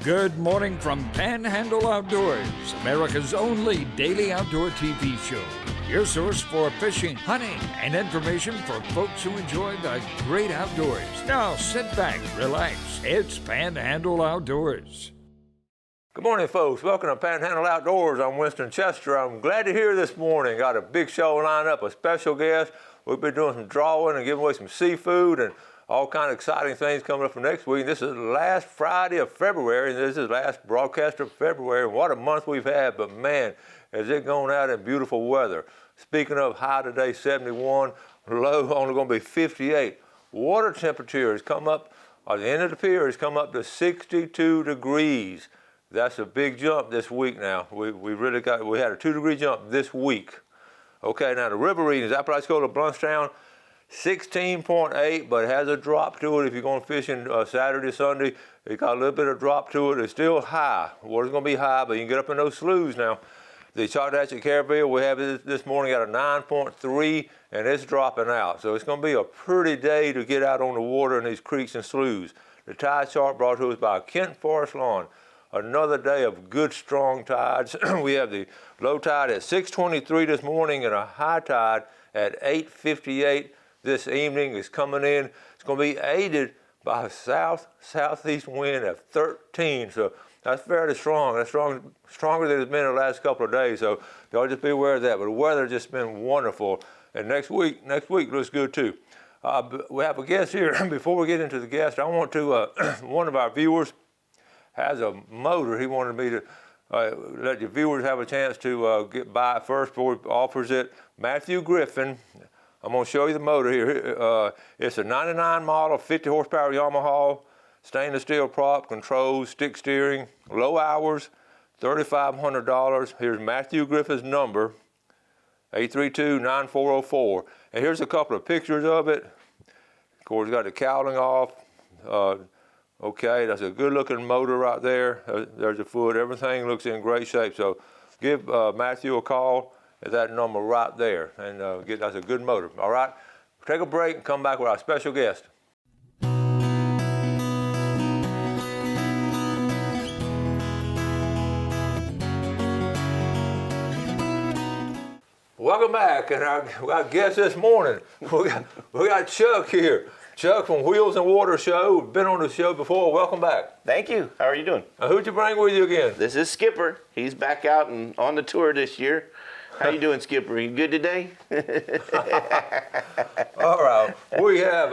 Good morning from Panhandle Outdoors, America's only daily outdoor TV show. Your source for fishing, hunting, and information for folks who enjoy the great outdoors. Now sit back, relax. It's Panhandle Outdoors. Good morning, folks. Welcome to Panhandle Outdoors. I'm Winston Chester. I'm glad to hear this morning. Got a big show lined up, a special guest. We've been doing some drawing and giving away some seafood and all kind of exciting things coming up for next week. This is the last Friday of February, and this is the last broadcast of February. What a month we've had, but man, is it going out in beautiful weather. Speaking of high today, 71, low only going to be 58. Water temperature has come up, at the end of the pier has come up to 62 degrees. That's a big jump this week now. We had a 2-degree jump this week. Okay, now the river readings, Apalachicola, Bluntstown, 16.8, but it has a drop to it. If you're going fishing Saturday, Sunday, it got a little bit of drop to it. It's still high. Water's going to be high, but you can get up in those sloughs now. The Choctawhatchee Caraville, we have this morning at a 9.3, and it's dropping out. So it's going to be a pretty day to get out on the water in these creeks and sloughs. The tide chart brought to us by Kent Forest Lawn. Another day of good, strong tides. We have the low tide at 6:23 this morning and a high tide at 8:58 this evening is coming in. It's going to be aided by a southeast wind of 13. So that's fairly strong. That's stronger than it's been the last couple of days. So y'all just be aware of that. But the weather just been wonderful. And next week looks good too. We have a guest here. Before we get into the guest, I want to, one of our viewers has a motor. He wanted me to let your viewers have a chance to buy it first before he offers it. Matthew Griffin. I'm going to show you the motor here. It's a 99 model, 50 horsepower Yamaha, stainless steel prop, controls, stick steering, low hours, $3,500. Here's Matthew Griffin's number, 832-9404. And here's a couple of pictures of it. Of course, it's got the cowling off. Okay, that's a good looking motor right there. There's the foot. Everything looks in great shape. So give Matthew a call at that number right there. And that's a good motor. All right, take a break and come back with our special guest. Welcome back. And our guest this morning, we got Chuck here. Chuck from Wheels and Water Show. Been on the show before. Welcome back. Thank you. How are you doing? Who'd you bring with you again? This is Skipper. He's back out and on the tour this year. How you doing, Skipper? You good today? All right. We have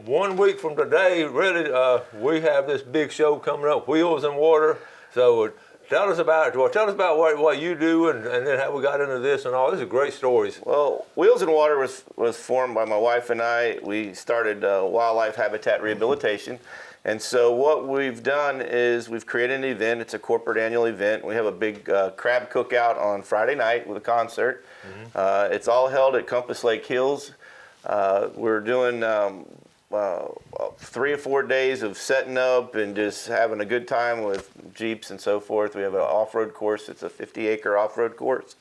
1 week from today, really, we have this big show coming up, Wheels and Water. So tell us about it. Well, tell us about what you do and then how we got into this and all. This is great stories. Well, Wheels and Water was formed by my wife and I. We started wildlife habitat rehabilitation. And so what we've done is we've created an event. It's a corporate annual event. We have a big crab cookout on Friday night with a concert. Mm-hmm. It's all held at Compass Lake Hills. We're doing 3 or 4 days of setting up and just having a good time with Jeeps and so forth. We have an off-road course. It's a 50-acre off-road course.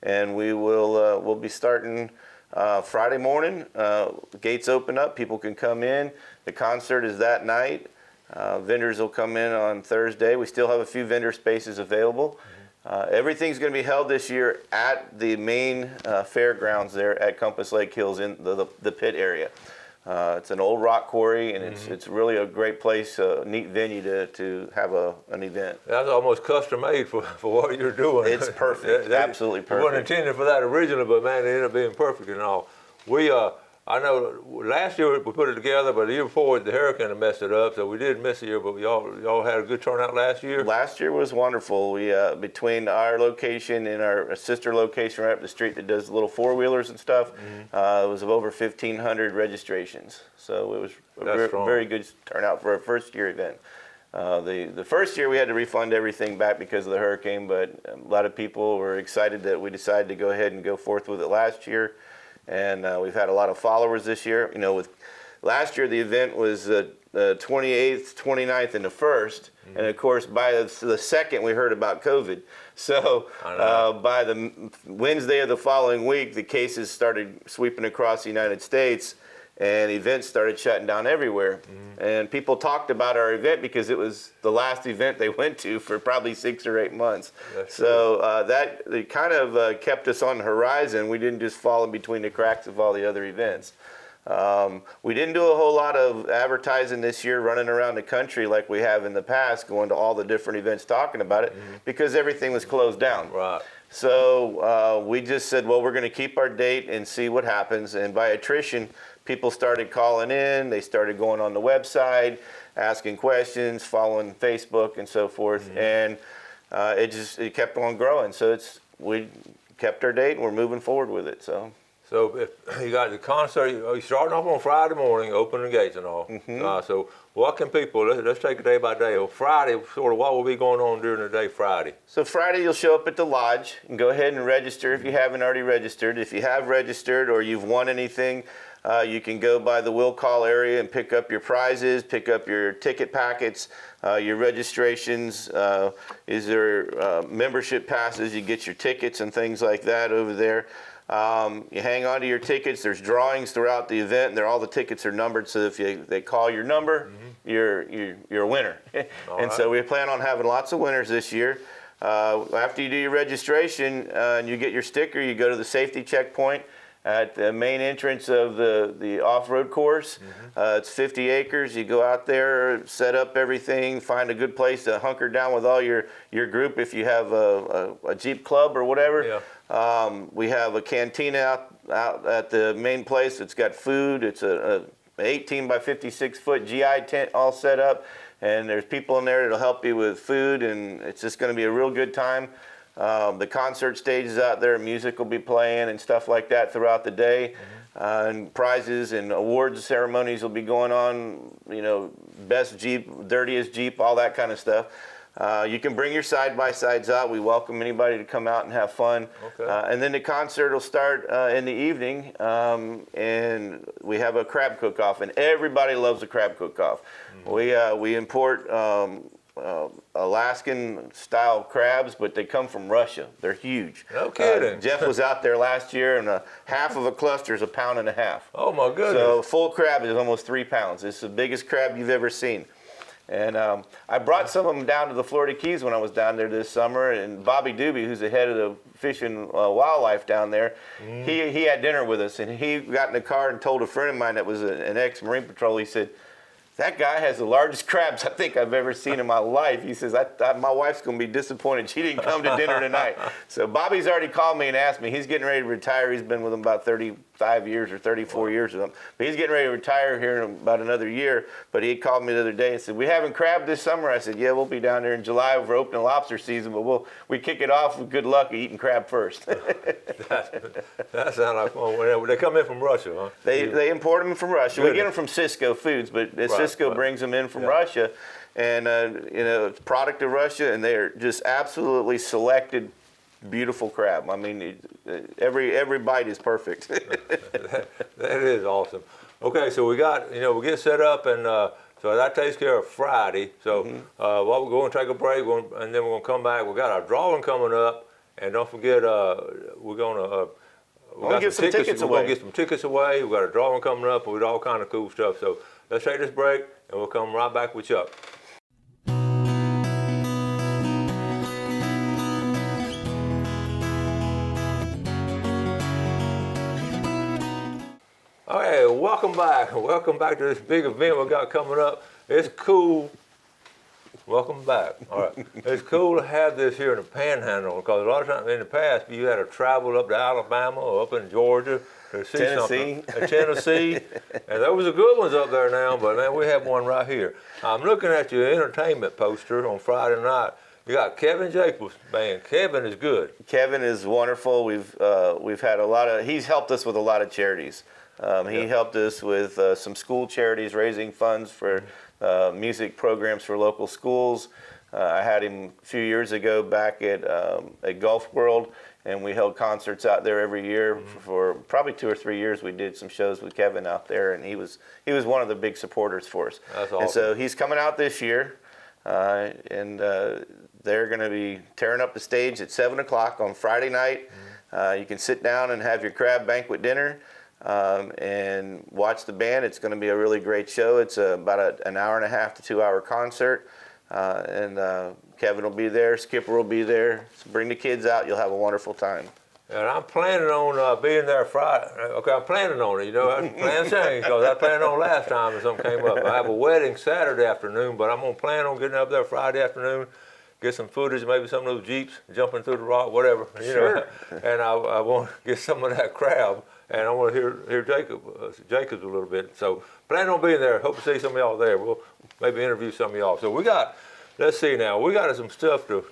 And we'll be starting Friday morning. Gates open up. People can come in. The concert is that night. Vendors will come in on Thursday. We still have a few vendor spaces available. Everything's going to be held this year at the main fairgrounds there at Compass Lake Hills in the pit area. It's an old rock quarry, and it's really a great place, a neat venue to have an event. That's almost custom made for what you're doing. It's perfect, absolutely perfect. It wasn't intended for that originally, but man, it ended up being perfect and all. I know last year we put it together, but the year before the hurricane had messed it up, so we did miss a year, but y'all had a good turnout last year? Last year was wonderful. We, between our location and our sister location right up the street that does little four-wheelers and stuff, it was over 1,500 registrations. So it was a very good turnout for a first-year event. The first year we had to refund everything back because of the hurricane, but a lot of people were excited that we decided to go ahead and go forth with it last year. And we've had a lot of followers this year. You know, with last year the event was the 28th, 29th, and the 1st. And of course, by the 2nd, we heard about COVID. So by the Wednesday of the following week, the cases started sweeping across the United States. and events started shutting down everywhere. And people talked about our event because it was the last event they went to for probably 6 or 8 months. That it kind of kept us on the horizon. We didn't just fall in between the cracks of all the other events. We didn't do a whole lot of advertising this year, running around the country like we have in the past, going to all the different events talking about it, because everything was closed down. Right. So we just said, well, we're going to keep our date and see what happens. And by attrition, people started calling in. They started going on the website, asking questions, following Facebook and so forth. And it kept on growing. So we kept our date and we're moving forward with it. So if you got the concert, you're starting off on Friday morning, opening the gates and all. So what can people, let's take it day by day. Well, Friday, sort of what will be going on during the day Friday? So Friday you'll show up at the lodge and go ahead and register if you haven't already registered. If you have registered or you've won anything, you can go by the will call area and pick up your prizes, pick up your ticket packets, your registrations. Is there membership passes? You get your tickets and things like that over there. You hang on to your tickets. There's drawings throughout the event, and all the tickets are numbered. So if they call your number, you're a winner. So we plan on having lots of winners this year. After you do your registration and you get your sticker, you go to the safety checkpoint at the main entrance of the off-road course. It's 50 acres. You go out there, set up everything, find a good place to hunker down with all your group if you have a Jeep club or whatever. We have a cantina out at the main place. It's got food. It's a 18 by 56 foot GI tent all set up, and there's people in there that'll help you with food, and it's just going to be a real good time. The concert stage is out there. Music will be playing and stuff like that throughout the day. And prizes and awards ceremonies will be going on, best Jeep, dirtiest Jeep, all that kind of stuff. You can bring your side-by-sides out. We welcome anybody to come out and have fun. And then the concert will start in the evening, and we have a crab cook-off, and everybody loves a crab cook-off. We import Alaskan-style crabs, but they come from Russia. They're huge. No kidding. Jeff was out there last year, and half of a cluster is 1.5 pounds. Oh, my goodness. So full crab is almost 3 pounds. It's the biggest crab you've ever seen. And I brought some of them down to the Florida Keys when I was down there this summer. And Bobby Doobie, who's the head of the Fish and Wildlife down there, he had dinner with us. And he got in the car and told a friend of mine that was an ex-Marine Patrol, he said, that guy has the largest crabs I think I've ever seen in my life. He says, my wife's going to be disappointed. She didn't come to dinner tonight. So Bobby's already called me and asked me. He's getting ready to retire. He's been with them about 35 years or 34 years with them. But he's getting ready to retire here in about another year. But he called me the other day and said, we having crab this summer? I said, yeah, we'll be down there in July for opening lobster season, but we kick it off with good luck eating crab first. That sounds like fun. They come in from Russia, huh? They import them from Russia. We get them from Cisco Foods, but Cisco brings them in from Russia. And, it's a product of Russia, and they are just absolutely selected, beautiful crab. I mean, every bite is perfect. That is awesome. Okay, so we get set up, and so that takes care of Friday. So we're going to take a break, and then we're going to come back. We got our drawing coming up, and don't forget we're going to. We're going to get some tickets away. We've got a drawing coming up with all kind of cool stuff. So let's take this break, and we'll come right back with Chuck. Okay, welcome back. Welcome back to this big event we got coming up. It's cool. Welcome back. All right. It's cool to have this here in the Panhandle, because a lot of times in the past you had to travel up to Alabama or up in Georgia to see something. Tennessee. And there was a good ones up there now, but man, we have one right here. I'm looking at your entertainment poster on Friday night. You got Kevin Jacobs band. Kevin is good. Kevin is wonderful. We've had he's helped us with a lot of charities. He helped us with some school charities, raising funds for music programs for local schools. I had him a few years ago back at Gulf World, and we held concerts out there every year for probably 2 or 3 years. We did some shows with Kevin out there, and he was one of the big supporters for us. That's awesome. And so he's coming out this year, and they're going to be tearing up the stage at 7 o'clock on Friday night. You can sit down and have your crab banquet dinner. and watch the band. It's going to be a really great show. It's about an hour and a half to 2 hour concert. And Kevin will be there, Skipper will be there. So bring the kids out, you'll have a wonderful time. And I'm planning on being there Friday. Okay, I'm planning on it, Plans changed because I planned on last time and something came up. I have a wedding Saturday afternoon, but I'm going to plan on getting up there Friday afternoon, get some footage, maybe some of those Jeeps jumping through the rock, whatever. Sure. And I want to get some of that crowd, and I want to hear Jacobs a little bit. So plan on being there. Hope to see some of y'all there. We'll maybe interview some of y'all. So let's see now. We got some stuff to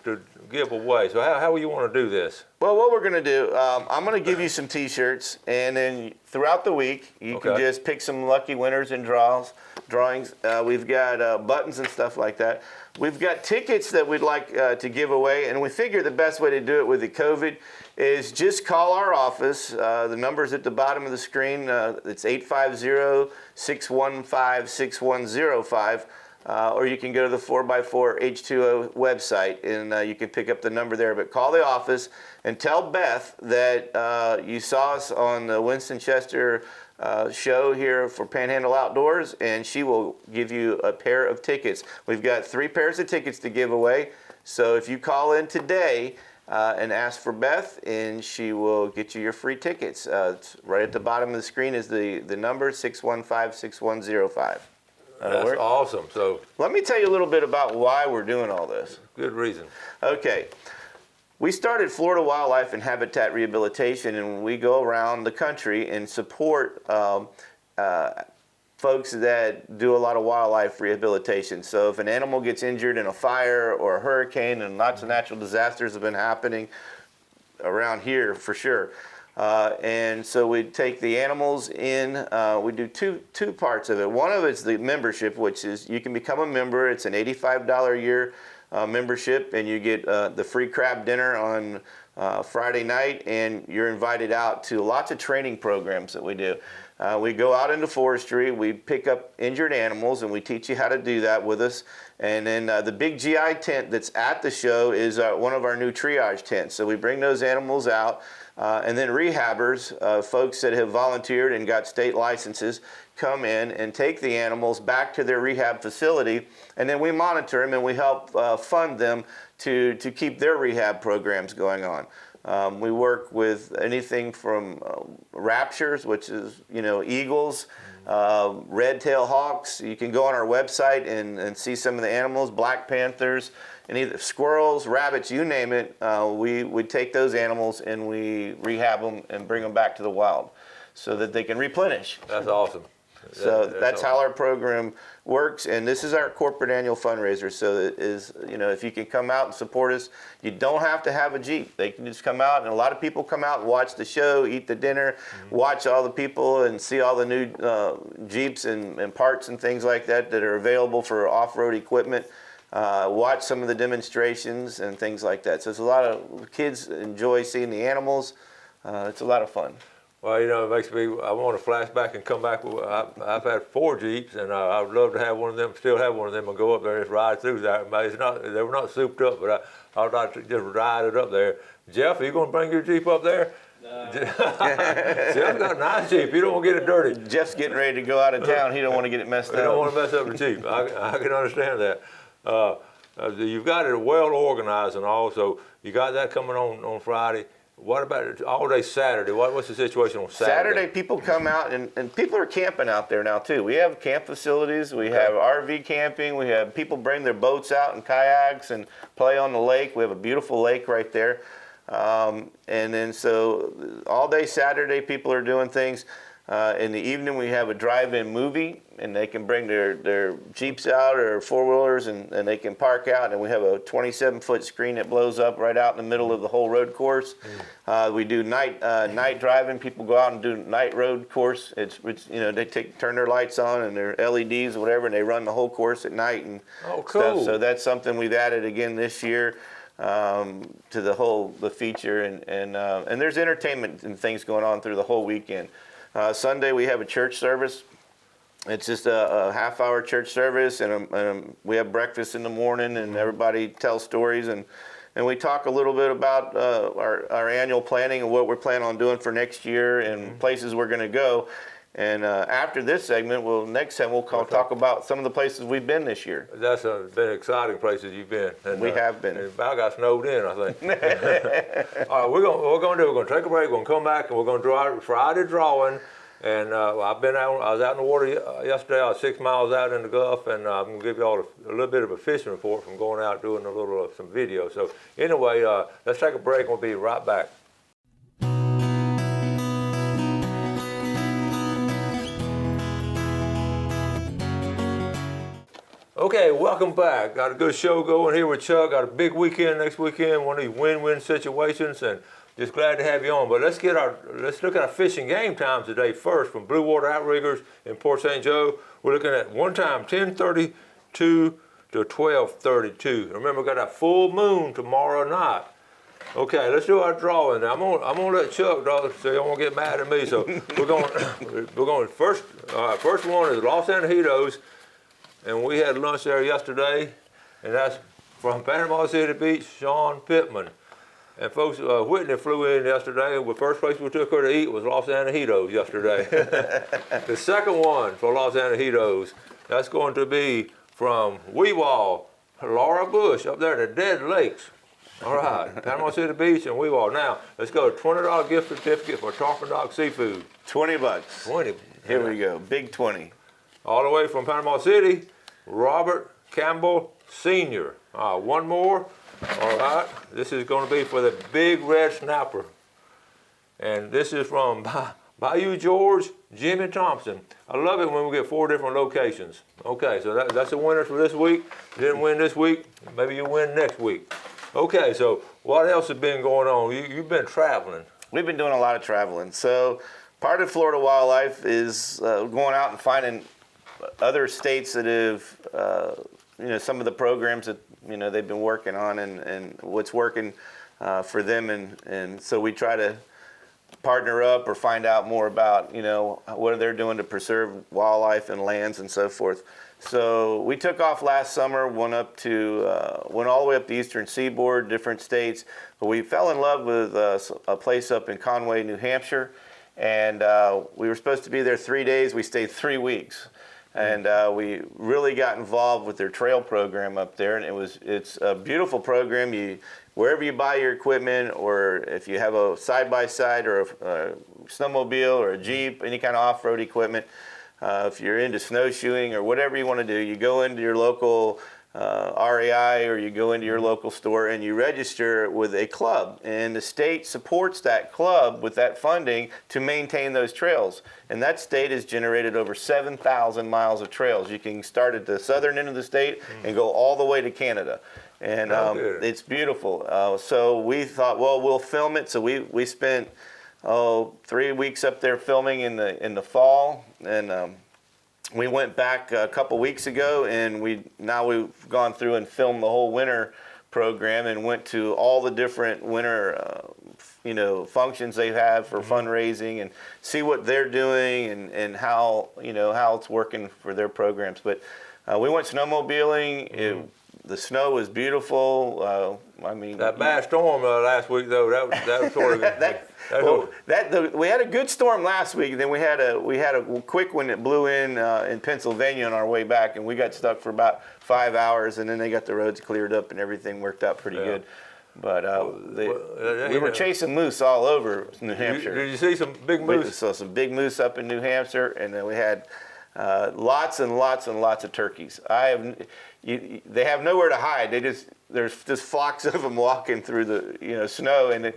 give away. So how you want to do this? Well, what we're going to do, I'm going to give you some T-shirts, and then throughout the week, you can just pick some lucky winners and drawings. We've got buttons and stuff like that. We've got tickets that we'd like to give away, and we figure the best way to do it with the COVID is just call our office. The number's at the bottom of the screen. It's 850-615-6105. Or you can go to the 4x4 H2O website, and you can pick up the number there. But call the office and tell Beth that you saw us on the Winston Chester show here for Panhandle Outdoors, and she will give you a pair of tickets. We've got 3 pairs of tickets to give away. So if you call in today and ask for Beth, and she will get you your free tickets. It's right at the bottom of the screen is the number, 615-6105. That's awesome. So let me tell you a little bit about why we're doing all this. Good reason. Okay. We started Florida Wildlife and Habitat Rehabilitation, and we go around the country and support folks that do a lot of wildlife rehabilitation. So if an animal gets injured in a fire or a hurricane, and lots of natural disasters have been happening around here for sure. And so we take the animals in, we do two parts of it. One of it's the membership, which is you can become a member. It's an $85 a year membership, and you get the free crab dinner on Friday night, and you're invited out to lots of training programs that we do. We go out into forestry, we pick up injured animals, and we teach you how to do that with us. And then the big GI tent that's at the show is one of our new triage tents. So we bring those animals out. And then rehabbers, folks that have volunteered and got state licenses, come in and take the animals back to their rehab facility, and then we monitor them and we help fund them to keep their rehab programs going on. We work with anything from raptures, which is eagles, red-tailed hawks. You can go on our website and see some of the animals, black panthers, and either squirrels, rabbits, you name it. We take those animals and we rehab them and bring them back to the wild so that they can replenish. That's awesome. So that's how our program works, and this is our corporate annual fundraiser. So it is, if you can come out and support us, you don't have to have a Jeep. They can just come out, and a lot of people come out and watch the show, eat the dinner, watch all the people, and see all the new Jeeps and parts and things like that are available for off-road equipment. Watch some of the demonstrations and things like that. So it's a lot of kids enjoy seeing the animals. It's a lot of fun. Well, it makes me, I want to flash back and come back. I've had 4 Jeeps, and I would love to have one of them, still have one of them, and go up there and just ride through there. They were not souped up, but I would like to just ride it up there. Jeff, are you going to bring your Jeep up there? No. Jeff's got a nice Jeep. You don't want to get it dirty. Jeff's getting ready to go out of town. He don't want to get it messed up. He don't want to mess up the Jeep. I can understand that. You've got it well organized and all, so you got that coming on Friday. What about all day Saturday? What's the situation on Saturday? Saturday, people come out, and people are camping out there now, too. We have camp facilities. We have RV camping. We have people bring their boats out and kayaks and play on the lake. We have a beautiful lake right there. And then so all day Saturday, people are doing things. In the evening, we have a drive-in movie, and they can bring their Jeeps out or four-wheelers, and they can park out, and we have a 27-foot screen that blows up right out in the middle of the whole road course. We do night driving. People go out and do night road course. It's they turn their lights on and their LEDs or whatever, and they run the whole course at night and stuff. So that's something we've added again this year to the feature, and there's entertainment and things going on through the whole weekend. Sunday we have a church service. It's just a half-hour church service, and we have breakfast in the morning, and everybody tells stories, and and we talk a little bit about our annual planning and what we're planning on doing for next year and places we're going to go. And after this segment, next time we'll talk about some of the places we've been this year. That's been exciting places you've been. And, we have been. And I got snowed in, I think. All right, we're going to take a break. We're going to come back and we're going to try the drawing. And I was out in the water yesterday. I was 6 miles out in the Gulf, and I'm going to give you all a little bit of a fishing report from going out doing some video. So anyway, let's take a break and we'll be right back. Okay, welcome back. Got a good show going here with Chuck. Got a big weekend next weekend, one of these win-win situations, and just glad to have you on. But let's look at our fishing game times today first from Blue Water Outriggers in Port St. Joe. We're looking at one time 10:32 to 12:32. Remember, we got a full moon tomorrow night. Okay, let's do our drawing. Now, I'm gonna let Chuck draw, so you won't get mad at me. So we're going first. First one is Los Angeles. And we had lunch there yesterday, and that's from Panama City Beach, Sean Pittman. And folks, Whitney flew in yesterday. The first place we took her to eat was Los Angeles yesterday. The second one for Los Angeles, that's going to be from Weewall, Laura Bush, up there in the Dead Lakes. All right, Panama City Beach and Weewall. Now, let's go. $20 gift certificate for Tarpon Dock Seafood. $20. 20. Here we go, big 20. All the way from Panama City, Robert Campbell Sr. One more. All right. This is going to be for the Big Red Snapper. And this is from Bayou George, Jimmy Thompson. I love it when we get 4 different locations. Okay, so that's the winners for this week. Didn't win this week, maybe you win next week. Okay, so what else has been going on? You've been traveling. We've been doing a lot of traveling. So part of Florida Wildlife is going out and finding other states that have, some of the programs that, they've been working on and what's working for them. And so we try to partner up or find out more about, what they're doing to preserve wildlife and lands and so forth. So we took off last summer, went all the way up the eastern seaboard, different states. But we fell in love with a place up in Conway, New Hampshire. And we were supposed to be there 3 days. We stayed 3 weeks. And we really got involved with their trail program up there, and it's a beautiful program. Wherever you buy your equipment, or if you have a side-by-side or a snowmobile or a Jeep, any kind of off-road equipment, if you're into snowshoeing or whatever you want to do, you go into your local REI or you go into your local store and you register with a club, and the state supports that club with that funding to maintain those trails. And that state has generated over 7,000 miles of trails. You can start at the southern end of the state and go all the way to Canada. And it's beautiful. So we thought, well, we'll film it. So we spent 3 weeks up there filming in the fall, and we went back a couple weeks ago, and we've gone through and filmed the whole winter program and went to all the different winter functions they have for fundraising and see what they're doing and how it's working for their programs. But we went snowmobiling. The snow was beautiful. That bad storm last week, though, that was sort of we had a good storm last week, and then we had a quick one that blew in Pennsylvania on our way back, and we got stuck for about 5 hours, and then they got the roads cleared up, and everything worked out pretty good. But we were chasing moose all over New Hampshire. Did you see some big moose? We saw some big moose up in New Hampshire, and then we had lots and lots and lots of turkeys. They have nowhere to hide. There's just flocks of them walking through the snow, and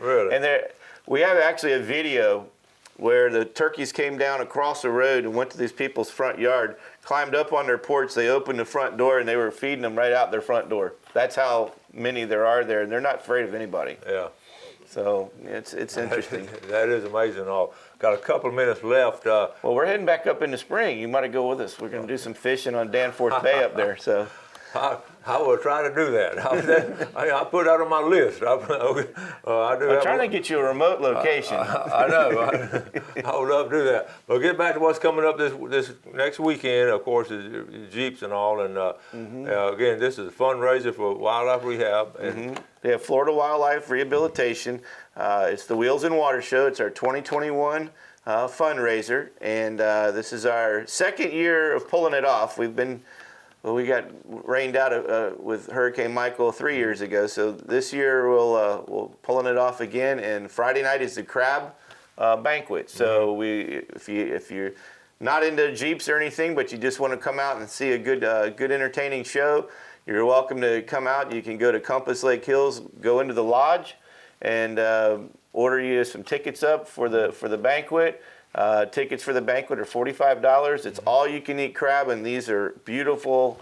we have actually a video where the turkeys came down across the road and went to these people's front yard, climbed up on their porch, they opened the front door, and they were feeding them right out their front door. That's how many there are there, and they're not afraid of anybody. Yeah. So it's interesting. That is amazing. Got a couple of minutes left. Well, we're heading back up in the spring. You might go with us. We're going to do some fishing on Danforth Bay up there. So I will try to do that. I put that on my list. I'm trying to get you a remote location. I know. I would love to do that. But get back to what's coming up this next weekend. Of course, is Jeeps and all. And again, this is a fundraiser for wildlife rehab. And Yeah, Florida Wildlife Rehabilitation. It's the Wheels and Water Show. It's our 2021 fundraiser, and this is our second year of pulling it off. We got rained out with Hurricane Michael 3 years ago, so this year we'll pulling it off again. And Friday night is the crab banquet. So if you're not into Jeeps or anything, but you just want to come out and see a good entertaining show, you're welcome to come out. You can go to Compass Lake Hills, go into the lodge, and order you some tickets up for the banquet. Tickets for the banquet are $45. It's all you can eat crab, and these are beautiful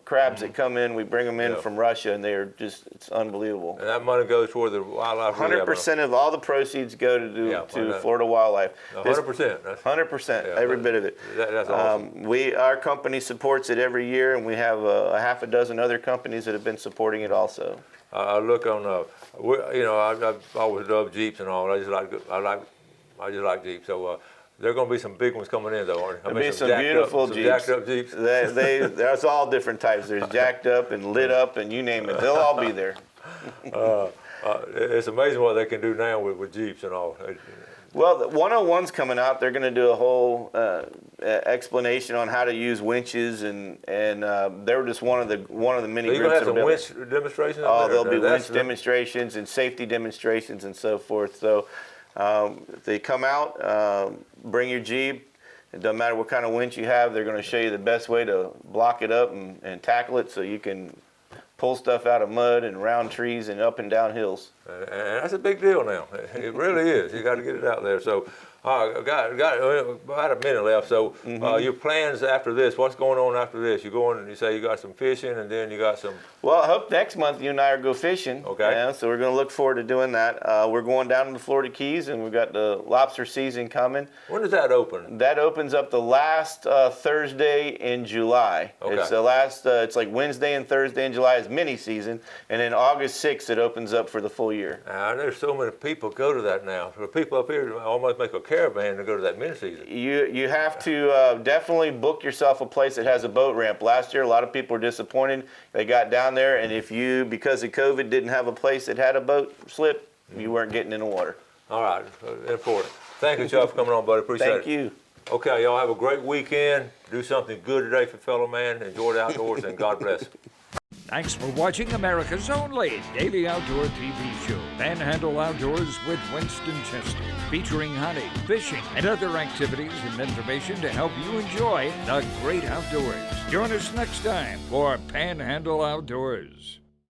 crabs that come in. We bring them in from Russia, and it's unbelievable. And that money goes toward the wildlife. 100% of all the proceeds go to Florida Wildlife. 100%. 100%, every bit of it. That's awesome. Our company supports it every year, and we have a half a dozen other companies that have been supporting it also. I look on, I've always loved Jeeps and all. I just like Jeeps. So there are going to be some big ones coming in, though, aren't there? There'll be some beautiful Jeeps. Jacked up Jeeps. There's all different types. There's jacked up and lit up, and you name it. They'll all be there. It's amazing what they can do now with Jeeps and all. Well, the 101's coming out. They're going to do a whole explanation on how to use winches, and they're just one of the many So groups. you're going to have some winch demonstrations? Oh, there'll be winch demonstrations and safety demonstrations and so forth. So if they come out, bring your Jeep. It doesn't matter what kind of winch you have. They're going to show you the best way to block it up and tackle it, so you can pull stuff out of mud and around trees and up and down hills. And that's a big deal now. It really is. You got to get it out there. So, got about a minute left. So, your plans after this? What's going on after this? You say you got some fishing, and then you got some. Well, I hope next month you and I go fishing. Okay. Yeah, so we're going to look forward to doing that. We're going down to the Florida Keys, and we've got the lobster season coming. When does that open? That opens up the last Thursday in July. Okay. It's the last. It's like Wednesday and Thursday in July is mini season, and then August 6th it opens up for the full year. There's so many people go to that now. The people up here almost make a caravan to go to that mini season. You have to definitely book yourself a place that has a boat ramp. Last year, a lot of people were disappointed. They got down there, and if you, because of COVID, didn't have a place that had a boat slip, you weren't getting in the water. All right, important. Thank you, Chuck, for coming on, buddy. Appreciate it. Thank you. Okay, y'all have a great weekend. Do something good today for fellow man. Enjoy the outdoors, and God bless. Thanks for watching America's only daily outdoor TV show, Panhandle Outdoors with Winston Chester, featuring hunting, fishing, and other activities and information to help you enjoy the great outdoors. Join us next time for Panhandle Outdoors.